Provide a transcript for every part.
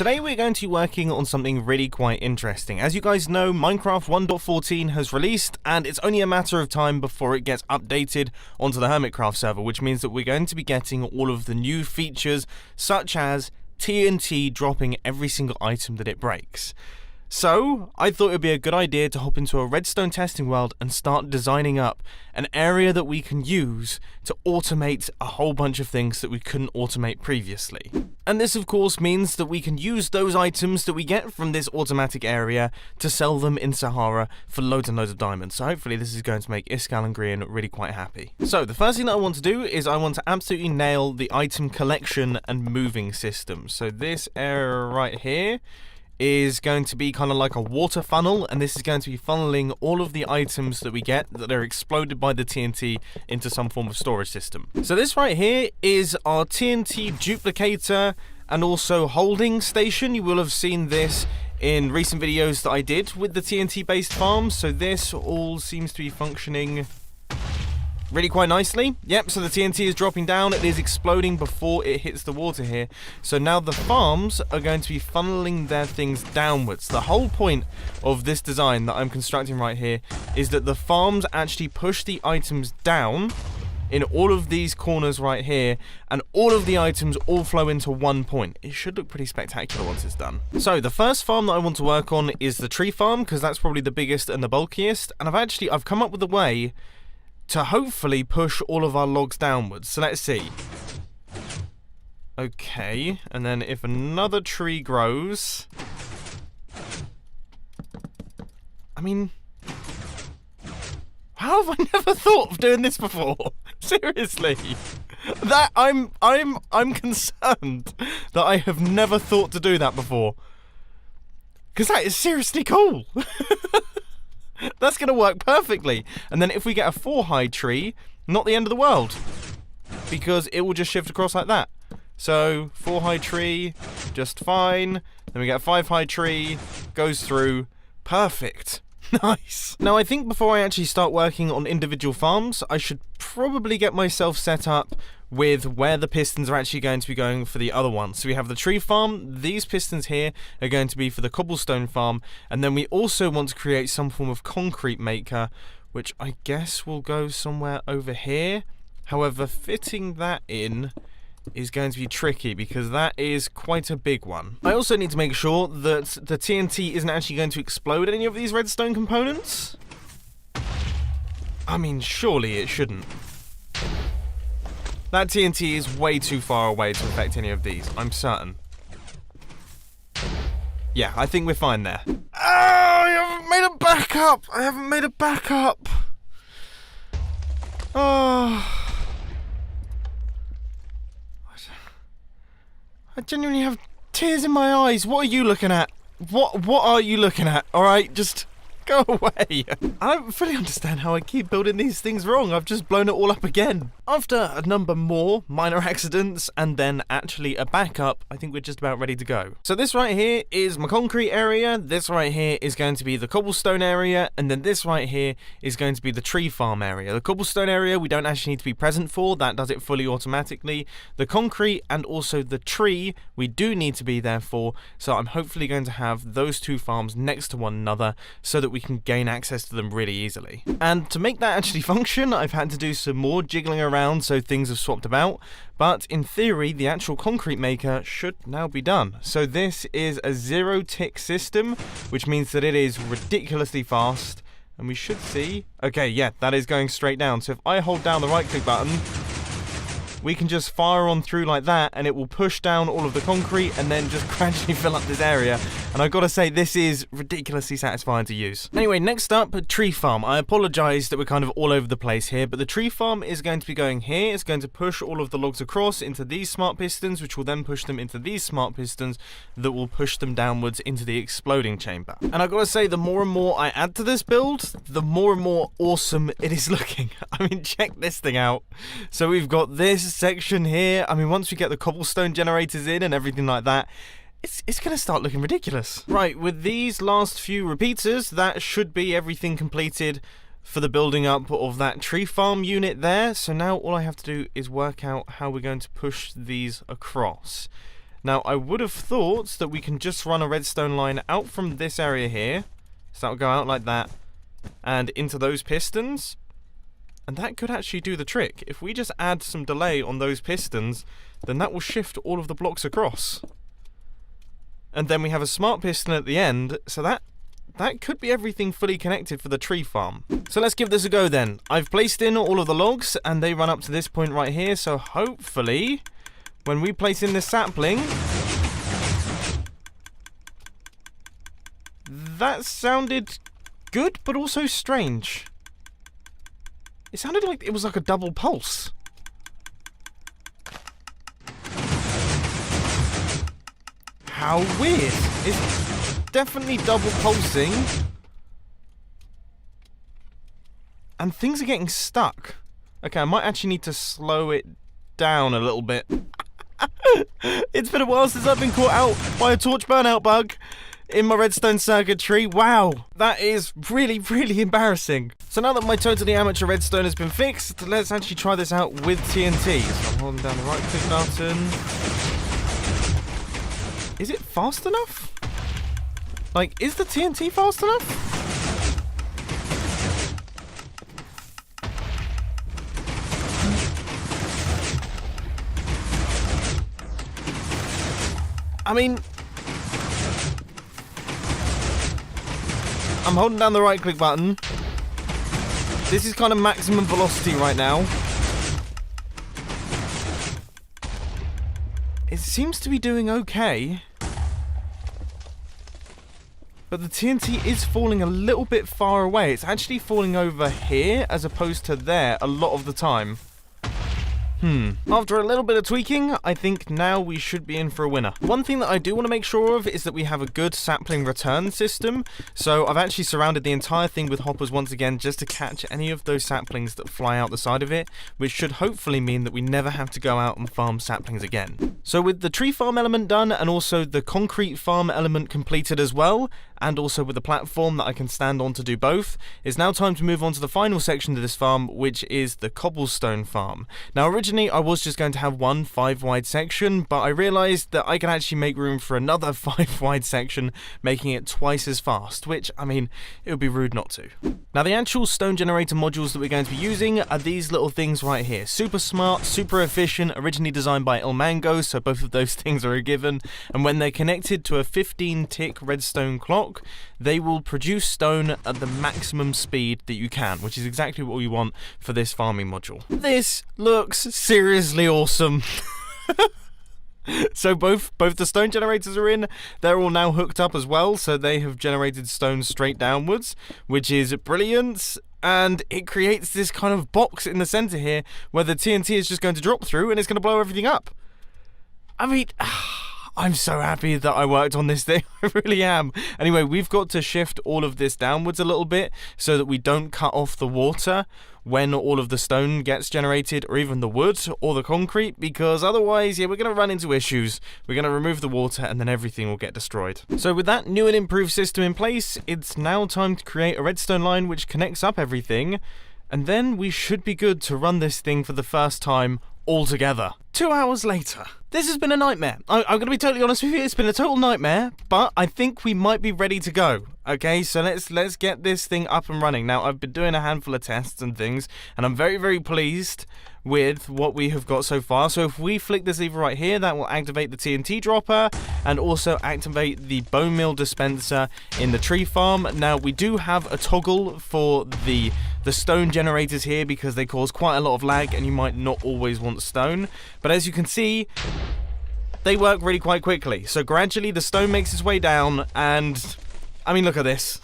Today we're going to be working on something really quite interesting. As you guys know, Minecraft 1.14 has released, and it's only a matter of time before it gets updated onto the Hermitcraft server, which means that we're going to be getting all of the new features, such as TNT dropping every single item that it breaks. So, I thought it would be a good idea to hop into a redstone testing world and start designing up an area that we can use to automate a whole bunch of things that we couldn't automate previously. And this of course means that we can use those items that we get from this automatic area to sell them in Sahara for loads and loads of diamonds. So hopefully this is going to make Iskall and Grian really quite happy. So the first thing that I want to do is I want to absolutely nail the item collection and moving system. So this area right here is going to be kind of like a water funnel, and this is going to be funneling all of the items that we get that are exploded by the TNT into some form of storage system. So this right here is our TNT duplicator and also holding station. You will have seen this in recent videos that I did with the TNT based farms. So this all seems to be functioning really quite nicely. Yep, so the TNT is dropping down, it is exploding before it hits the water here. So now the farms are going to be funneling their things downwards. The whole point of this design that I'm constructing right here is that the farms actually push the items down in all of these corners right here, and all of the items all flow into one point. It should look pretty spectacular once it's done. So the first farm that I want to work on is the tree farm, because that's probably the biggest and the bulkiest, and I've come up with a way to hopefully push all of our logs downwards. So let's see. Okay, and then if another tree grows, I mean, how have I never thought of doing this before? Seriously, that I'm concerned that I have never thought to do that before, because that is seriously cool. That's going to work perfectly. And then if we get a 4-high tree, not the end of the world, because it will just shift across like that. So 4-high tree, just fine. Then we get a 5-high tree, goes through, perfect. Nice. Now I think before I actually start working on individual farms, I should probably get myself set up with where the pistons are actually going to be going for the other ones. So we have the tree farm, these pistons here are going to be for the cobblestone farm, and then we also want to create some form of concrete maker, which I guess will go somewhere over here. However, fitting that in is going to be tricky because that is quite a big one. I also need to make sure that the TNT isn't actually going to explode any of these redstone components. I mean, surely it shouldn't. That TNT is way too far away to affect any of these, I'm certain. Yeah, I think we're fine there. Oh, I haven't made a backup! I haven't made a backup! Oh. I genuinely have tears in my eyes. What are you looking at? What are you looking at? Alright, just go away. I don't fully understand how I keep building these things wrong. I've just blown it all up again. After a number more minor accidents and then actually a backup, I think we're just about ready to go. So this right here is my concrete area, this right here is going to be the cobblestone area, and then this right here is going to be the tree farm area. The cobblestone area we don't actually need to be present for, that does it fully automatically. The concrete and also the tree we do need to be there for, so I'm hopefully going to have those two farms next to one another so that we can gain access to them really easily. And to make that actually function, I've had to do some more jiggling around, so things have swapped about, but in theory the actual concrete maker should now be done. So this is a 0-tick system, which means that it is ridiculously fast, and we should see, okay, yeah, that is going straight down. So if I hold down the right click button, we can just fire on through like that, and it will push down all of the concrete and then just gradually fill up this area. And I've got to say, this is ridiculously satisfying to use. Anyway, next up, tree farm. I apologise that we're kind of all over the place here, but the tree farm is going to be going here. It's going to push all of the logs across into these smart pistons, which will then push them into these smart pistons that will push them downwards into the exploding chamber. And I've got to say, the more and more I add to this build, the more and more awesome it is looking. I mean, check this thing out. So we've got this section here. I mean, once we get the cobblestone generators in and everything like that, it's gonna start looking ridiculous. Right, with these last few repeaters, that should be everything completed for the building up of that tree farm unit there. So now all I have to do is work out how we're going to push these across. Now, I would have thought that we can just run a redstone line out from this area here. So that will go out like that. And into those pistons. And that could actually do the trick. If we just add some delay on those pistons, then that will shift all of the blocks across. And then we have a smart piston at the end, so that could be everything fully connected for the tree farm. So let's give this a go then. I've placed in all of the logs, and they run up to this point right here, so hopefully, when we place in this sapling... That sounded good, but also strange. It sounded like it was like a double pulse. How weird. It's definitely double pulsing. And things are getting stuck. Okay, I might actually need to slow it down a little bit. It's been a while since I've been caught out by a torch burnout bug in my redstone circuitry. Wow, that is really, really embarrassing. So now that my totally amateur redstone has been fixed, let's actually try this out with TNT. So I'm holding down the right click button. Is it fast enough? Like, is the TNT fast enough? I mean, I'm holding down the right click button. This is kind of maximum velocity right now. It seems to be doing okay. But the TNT is falling a little bit far away. It's actually falling over here as opposed to there a lot of the time. After a little bit of tweaking, I think now we should be in for a winner. One thing that I do want to make sure of is that we have a good sapling return system. So I've actually surrounded the entire thing with hoppers once again just to catch any of those saplings that fly out the side of it, which should hopefully mean that we never have to go out and farm saplings again. So with the tree farm element done and also the concrete farm element completed as well, and also with the platform that I can stand on to do both, it's now time to move on to the final section of this farm, which is the cobblestone farm. Now originally I was just going to have one 5-wide section, but I realised that I can actually make room for another 5-wide section, making it twice as fast, which, I mean, it would be rude not to. Now the actual stone generator modules that we're going to be using are these little things right here. Super smart, super efficient, originally designed by Mango, so both of those things are a given, and when they're connected to a 15-tick redstone clock, they will produce stone at the maximum speed that you can, which is exactly what we want for this farming module. This looks seriously awesome. So both the stone generators are in. They're all now hooked up as well, so they have generated stone straight downwards, which is brilliant. And it creates this kind of box in the center here where the TNT is just going to drop through and it's going to blow everything up. I mean, I'm so happy that I worked on this thing. I really am. Anyway, we've got to shift all of this downwards a little bit so that we don't cut off the water when all of the stone gets generated, or even the wood or the concrete, because otherwise, yeah, we're going to run into issues. We're going to remove the water and then everything will get destroyed. So with that new and improved system in place, it's now time to create a redstone line which connects up everything, and then we should be good to run this thing for the first time all together. 2 hours later. This has been a nightmare. I'm going to be totally honest with you, it's been a total nightmare, but I think we might be ready to go. Okay, so let's get this thing up and running. Now, I've been doing a handful of tests and things, and I'm very, very pleased with what we have got so far. So if we flick this lever right here, that will activate the TNT dropper and also activate the bone meal dispenser in the tree farm. Now, we do have a toggle for the stone generators here because they cause quite a lot of lag and you might not always want stone. But as you can see, they work really quite quickly. So gradually the stone makes its way down and, I mean, look at this.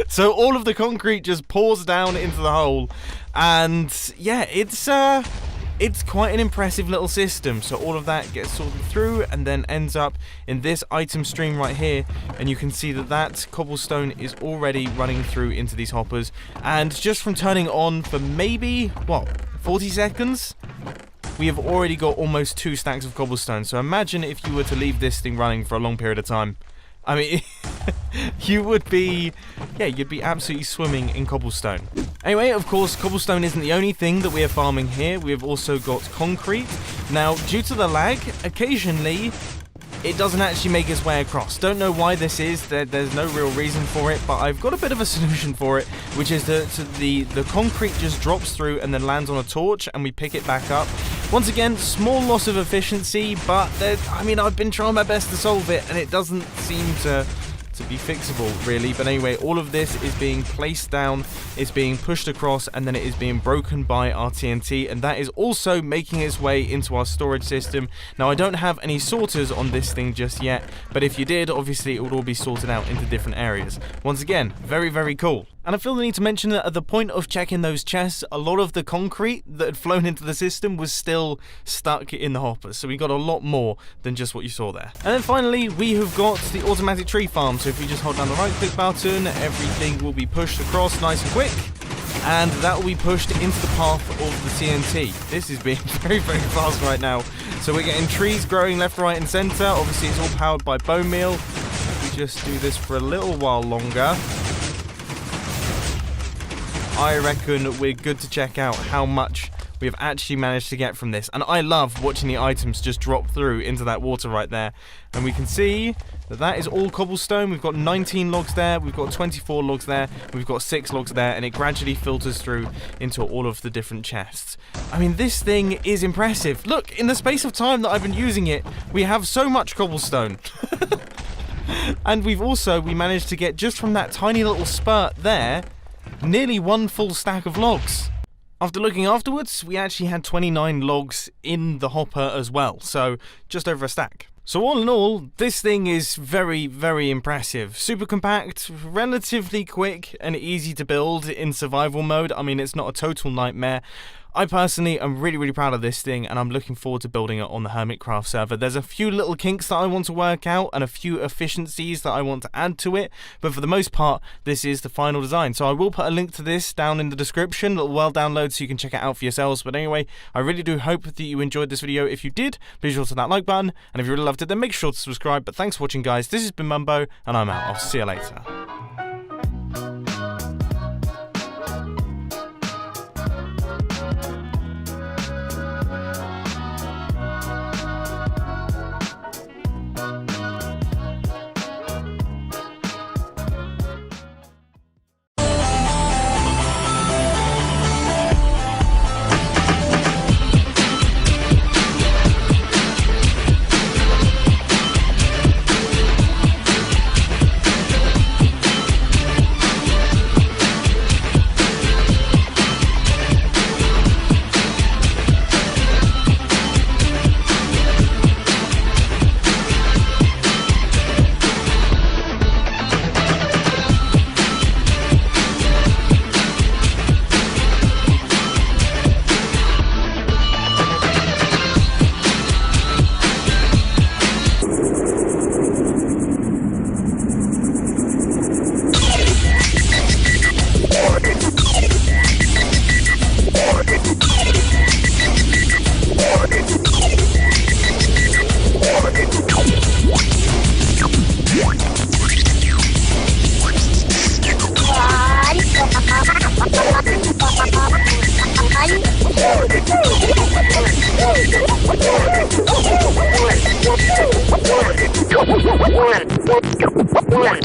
So all of the concrete just pours down into the hole. And yeah, it's quite an impressive little system. So all of that gets sorted through and then ends up in this item stream right here. And you can see that cobblestone is already running through into these hoppers. And just from turning on for maybe, what, 40 seconds? We have already got almost 2 stacks of cobblestone. So imagine if you were to leave this thing running for a long period of time. I mean, you would be, yeah, you'd be absolutely swimming in cobblestone. Anyway, of course, cobblestone isn't the only thing that we are farming here. We have also got concrete. Now, due to the lag, occasionally it doesn't actually make its way across. Don't know why this is. There's no real reason for it, but I've got a bit of a solution for it, which is that the concrete just drops through and then lands on a torch, and we pick it back up. Once again, small loss of efficiency, but I mean, I've been trying my best to solve it, and it doesn't seem to be fixable, really. But anyway, all of this is being placed down, it's being pushed across, and then it is being broken by our TNT, and that is also making its way into our storage system. Now, I don't have any sorters on this thing just yet, but if you did, obviously it would all be sorted out into different areas. Once again, very, very cool. And I feel the need to mention that at the point of checking those chests, a lot of the concrete that had flown into the system was still stuck in the hoppers. So we got a lot more than just what you saw there. And then finally, we have got the automatic tree farm. So if we just hold down the right click button, everything will be pushed across nice and quick. And that will be pushed into the path of the TNT. This is being very, very fast right now. So we're getting trees growing left, right, and center. Obviously, it's all powered by bone meal. If we just do this for a little while longer, I reckon we're good to check out how much we have actually managed to get from this. And I love watching the items just drop through into that water right there. And we can see that that is all cobblestone. We've got 19 logs there, we've got 24 logs there, we've got 6 logs there, and it gradually filters through into all of the different chests. I mean, this thing is impressive. Look, in the space of time that I've been using it, we have so much cobblestone. And we managed to get, just from that tiny little spurt there, nearly 1 full stack of logs. After looking afterwards, we actually had 29 logs in the hopper as well, so just over a stack. So all in all, this thing is very, very impressive. Super compact, relatively quick and easy to build in survival mode. I mean, it's not a total nightmare. I personally am really, really proud of this thing, and I'm looking forward to building it on the Hermitcraft server. There's a few little kinks that I want to work out and a few efficiencies that I want to add to it, but for the most part, this is the final design. So I will put a link to this down in the description, a little well download so you can check it out for yourselves. But anyway, I really do hope that you enjoyed this video. If you did, be sure to hit that like button, and if you really loved it, then make sure to subscribe. But thanks for watching, guys. This has been Mumbo, and I'm out. I'll see you later. One.